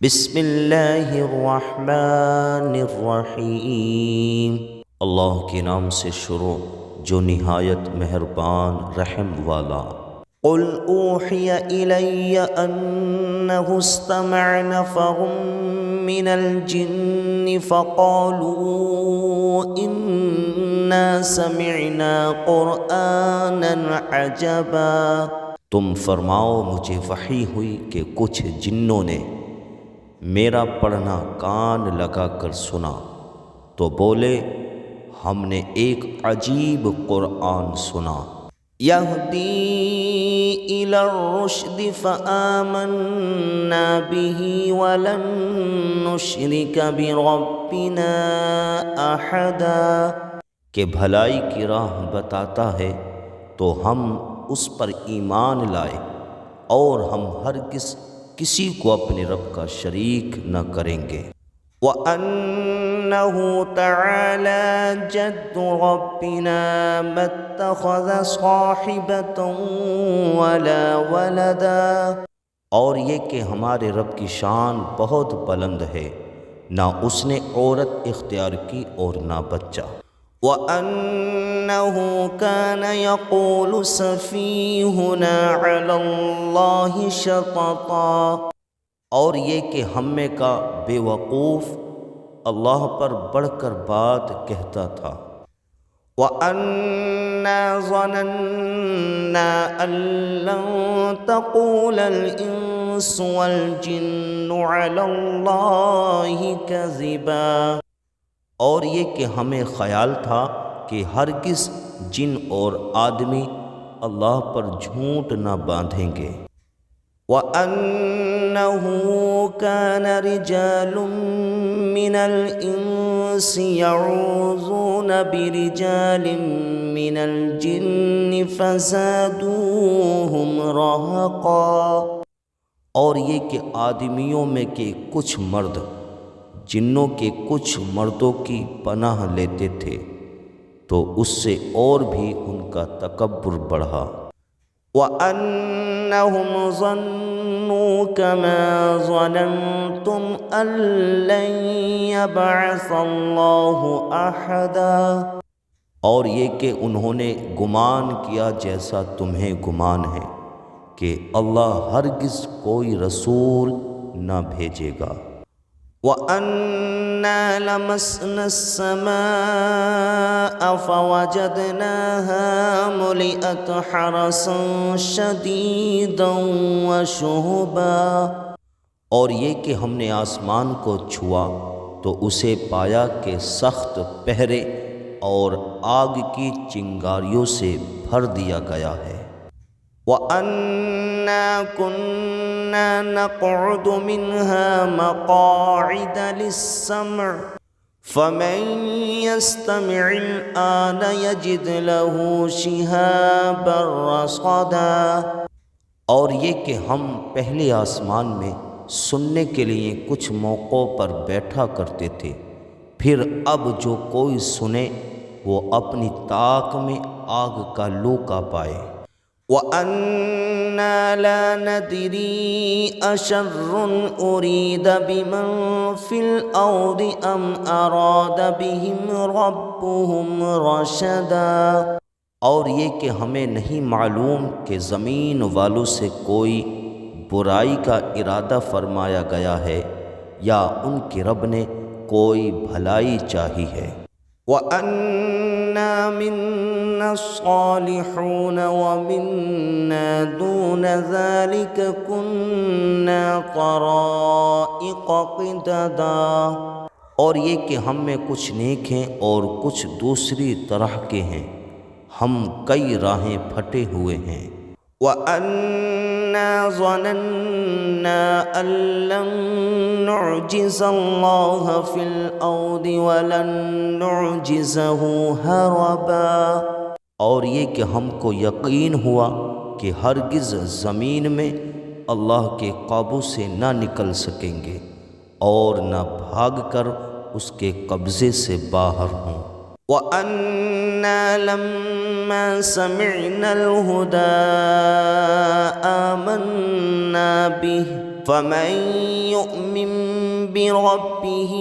بسم اللہ الرحمن الرحیم۔ اللہ کے نام سے شروع جو نہایت مہربان رحم والا۔ قل اوحی الی انہ استمع نفر من الجن فقالوا انا سمعنا قرآنا عجبا۔ تم فرماؤ مجھے وحی ہوئی کہ کچھ جنوں نے میرا پڑھنا کان لگا کر سنا تو بولے ہم نے ایک عجیب قرآن سنا۔ یہدی الی الرشد فآمنا بہ ولن نشرک بربنا احدا، کہ بھلائی کی راہ بتاتا ہے تو ہم اس پر ایمان لائے اور ہم ہرگز کسی کو اپنے رب کا شریک نہ کریں گے۔ وَأَنَّهُ تَعَالَى جَدُّ رَبِّنَا مَا اتَّخَذَ صَاحِبَةً وَلَا وَلَدًا، اور یہ کہ ہمارے رب کی شان بہت بلند ہے، نہ اس نے عورت اختیار کی اور نہ بچہ۔ وَأَنَّهُ كَانَ يَقُولُ سَفِيهُنَا عَلَى اللَّهِ شَطَطًا، اور یہ کہ ہم میں کا بے وقوف اللہ پر بڑھ کر بات کہتا تھا۔ وَأَنَّا ظَنَنَّا أَن لَّن تَقُولَ الْإِنسُ وَالْجِنُّ عَلَى اللَّهِ كَذِبًا، اور یہ کہ ہمیں خیال تھا کہ ہرگز جن اور آدمی اللہ پر جھوٹ نہ باندھیں گے۔ وَأَنَّهُ كَانَ رِجَالٌ مِّنَ الْإِنسِ يَعُوذُونَ بِرِجَالٍ مِّنَ الْجِنِّ فَزَادُوهُمْ رَهَقًا، اور یہ کہ آدمیوں میں کے کچھ مرد جنوں کے کچھ مردوں کی پناہ لیتے تھے تو اس سے اور بھی ان کا تکبر بڑھا۔ وَأَنَّهُمْ ظَنُّوا كَمَا ظَنَنْتُمْ أَن لَّن يَبْعَثَ اللَّهُ أَحَدًا، اور یہ کہ انہوں نے گمان کیا جیسا تمہیں گمان ہے کہ اللہ ہرگز کوئی رسول نہ بھیجے گا۔ وَأَنَّا لَمَسْنَا السَّمَاءَ فَوَجَدْنَاهَا مُلِئَتْ حَرَسًا شَدِيدًا وَشُهُبًا، اور یہ کہ ہم نے آسمان کو چھوا تو اسے پایا کہ سخت پہرے اور آگ کی چنگاریوں سے بھر دیا گیا ہے۔ وَأَنَّا كُنَّا نَقْعُدُ مِنْهَا مَقَاعِدَ لِلسَّمْعِ فَمَنْ يَسْتَمِعِ الْآنَ يَجِدْ لَهُ شِهَابًا رَّصَدًا، اور یہ کہ ہم پہلے آسمان میں سننے کے لیے کچھ موقعوں پر بیٹھا کرتے تھے، پھر اب جو کوئی سنے وہ اپنی طاق میں آگ کا لوکا پائے۔ وَأَنَّا لَا نَدْرِي أَشَرٌّ أُرِيدَ بِمَن فِي الْأَرْضِ أَمْ أَرَادَ بِهِمْ رَبُّهُمْ رَشَدًا، اور یہ کہ ہمیں نہیں معلوم کہ زمین والوں سے کوئی برائی کا ارادہ فرمایا گیا ہے یا ان کے رب نے کوئی بھلائی چاہی ہے۔ وَأَنَّا مِنَّا الصَّالِحُونَ وَمِنَّا دُونَ ذَلِكَ كُنَّا طَرَائِقَ قِدَدًا، اور یہ کہ ہم میں کچھ نیک ہیں اور کچھ دوسری طرح کے ہیں، ہم کئی راہیں پھٹے ہوئے ہیں۔ وَأَنَّا ظَنَنَّا أَن لَّن نُّعْجِزَ اللَّهَ فِي الْأَرْضِ وَلَن نُّعْجِزَهُ هَرَبًا، اور یہ کہ ہم کو یقین ہوا کہ ہرگز زمین میں اللہ کے قابو سے نہ نکل سکیں گے اور نہ بھاگ کر اس کے قبضے سے باہر ہوں۔ وَأَنَّا لَمَّا سَمِعْنَا الْهُدَىٰ آمَنَّا بِهِ فمن يؤمن بربه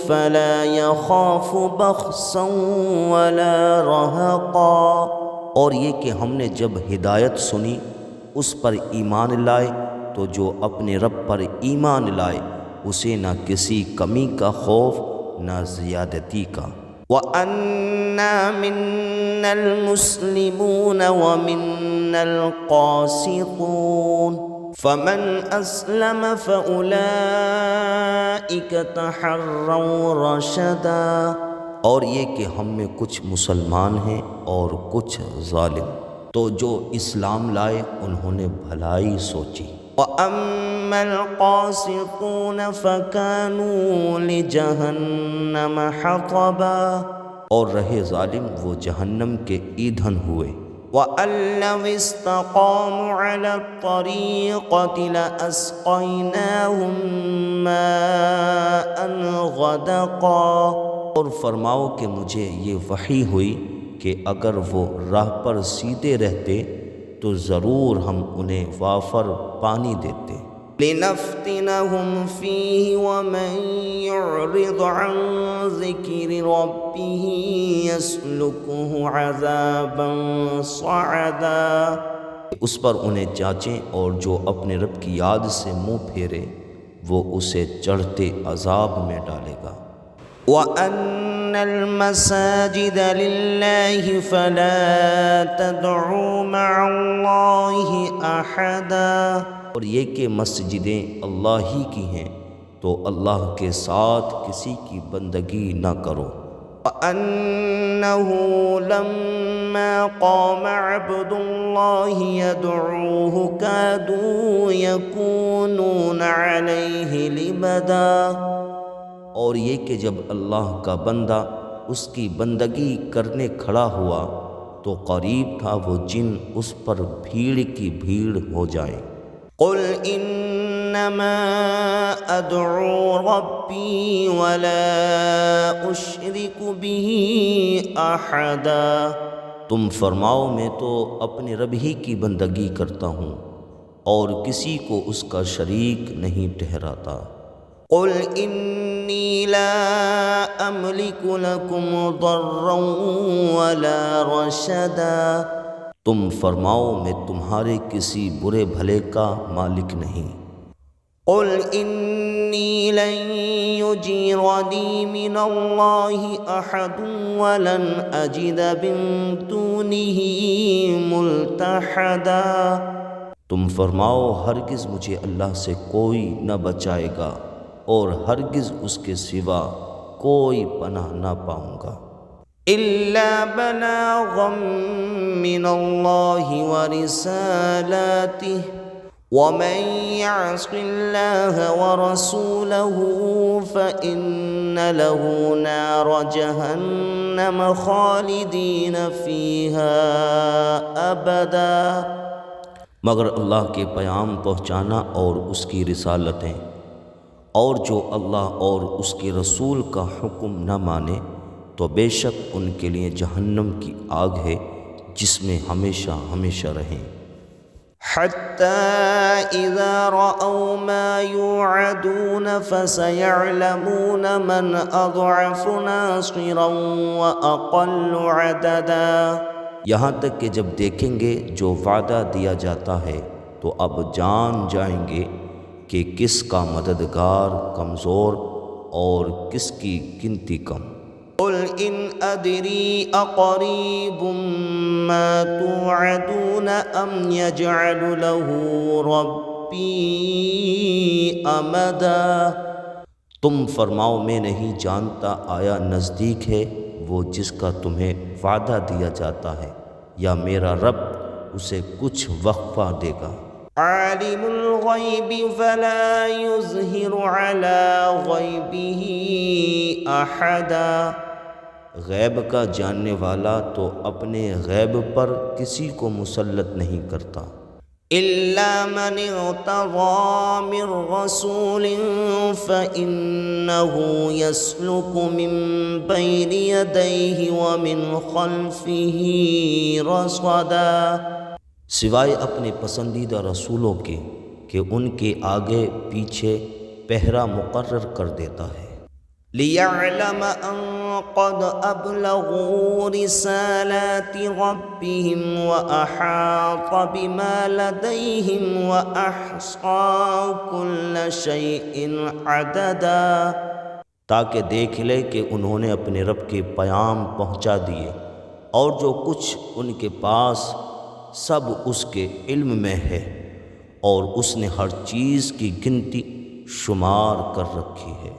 فلا يخاف بخسا ولا رهقا۔ اور یہ کہ ہم نے جب ہدایت سنی اس پر ایمان لائے تو جو اپنے رب پر ایمان لائے اسے نہ کسی کمی کا خوف نہ زیادتی کا۔ وَأَنَّا مِنَّا الْمُسْلِمُونَ وَمِنَّا الْقَاسِطُونَ فَمَنْ أَسْلَمَ فَأُولَئِكَ تَحَرَّوْا رَشَدًا۔ اور یہ کہ ہم میں کچھ مسلمان ہیں اور کچھ ظالم، تو جو اسلام لائے انہوں نے بھلائی سوچی۔ وَأَمَّا الْقَاسِطُونَ فَكَانُوا لِجَهَنَّمَ حَطَبًا۔ اور رہے ظالم وہ جہنم کے ایندھن ہوئے۔ وَأَن لَّوِ اسْتَقَامُوا عَلَى الطَّرِيقَةِ لَأَسْقَيْنَاهُم مَّاءً غَدَقًا۔ اور فرماؤ کہ مجھے یہ وحی ہوئی کہ اگر وہ راہ پر سیدھے رہتے تو ضرور ہم انہیں وافر پانی دیتے۔ لِنَفْتِنَهُمْ فِيهِ وَمَن يُعْرِضْ عَن ذِكْرِ رَبِّهِ يَسْلُكْهُ عَذَابًا صَعَدًا۔ اس پر انہیں جانچیں، اور جو اپنے رب کی یاد سے منہ پھیرے وہ اسے چڑھتے عذاب میں ڈالے گا۔ وَأَنَّ الْمَسَاجِدَ لِلَّهِ فَلَا تَدْعُوا مَعَ اللَّهِ أَحَدًا۔ اور یہ کہ مسجدیں اللہ ہی کی ہیں تو اللہ کے ساتھ کسی کی بندگی نہ کرو۔ وَأَنَّهُ لَمَّا قَامَ عَبْدُ اللَّهِ يَدْعُوهُ كَادُوا يَكُونُونَ عَلَيْهِ لِبَدًا۔ اور یہ کہ جب اللہ کا بندہ اس کی بندگی کرنے کھڑا ہوا تو قریب تھا وہ جن اس پر بھیڑ کی بھیڑ ہو جائیں۔ قُلْ إِنَّمَا أَدْعُو رَبِّي وَلَا أُشْرِكُ بِهِ أَحَدًا۔ تم فرماؤ میں تو اپنے رب ہی کی بندگی کرتا ہوں اور کسی کو اس کا شریک نہیں ٹھہراتا۔ قُلْ إِنِّي لَا أَمْلِكُ لَكُمْ ضَرًّا وَلَا رَشَدًا۔ تم فرماؤ میں تمہارے کسی برے بھلے کا مالک نہیں۔ قُلْ إِنِّي لَن يُجِيرَنِي مِنَ اللَّهِ أَحَدٌ وَلَنْ أَجِدَ مِن دُونِهِ مُلْتَحَدًا۔ تم فرماؤ ہرگز مجھے اللہ سے کوئی نہ بچائے گا اور ہرگز اس کے سوا کوئی پناہ نہ پاؤں گا۔ إِلَّا بَلَاغًا مِّنَ اللَّهِ وَرِسَالَاتِهِ وَمَن يَعْصِ اللَّهَ وَرَسُولَهُ فَإِنَّ لَهُ نَارَ جَهَنَّمَ خَالِدِينَ فِيهَا أَبَدًا۔ مگر اللہ کے پیغام پہنچانا اور اس کی رسالتیں، اور جو اللہ اور اس کے رسول کا حکم نہ مانے تو بے شک ان کے لیے جہنم کی آگ ہے جس میں ہمیشہ ہمیشہ رہیں۔ حَتَّى إِذَا رَأَوْا مَا يُوعَدُونَ فَسَيَعْلَمُونَ مَنْ أَضْعَفُ نَاصِرًا وَأَقَلُّ عَدَدًا۔ یہاں تک کہ جب دیکھیں گے جو وعدہ دیا جاتا ہے تو اب جان جائیں گے کہ کس کا مددگار کمزور اور کس کی گنتی کم۔ قُلْ إِنْ أَدْرِي أَقَرِيبٌ مَّا تُوعَدُونَ أَمْ يَجْعَلُ لَهُ رَبِّي أَمَدًا۔ تم فرماؤ میں نہیں جانتا آیا نزدیک ہے وہ جس کا تمہیں وعدہ دیا جاتا ہے یا میرا رب اسے کچھ وقفہ دے گا۔ عالم الغیب فلا یظہر علی غیبہ احدا۔ غیب کا جاننے والا تو اپنے غیب پر کسی کو مسلط نہیں کرتا۔ الا من ارتضى من رسول فإنه يسلك من بين يديه ومن خلفه رصدا۔ سوائے اپنے پسندیدہ رسولوں کے کہ ان کے آگے پیچھے پہرا مقرر کر دیتا ہے۔ لِيَعْلَمَ أَن قَدْ أَبْلَغُوا رِسَالَاتِ رَبِّهِمْ وَأَحَاطَ بِمَا لَدَيْهِمْ وَأَحْصَىٰ كُلَّ شَيْءٍ عَدَدًا، تاکہ دیکھ لے کہ انہوں نے اپنے رب کے پیام پہنچا دیے اور جو کچھ ان کے پاس سب اس کے علم میں ہے، اور اس نے ہر چیز کی گنتی شمار کر رکھی ہے۔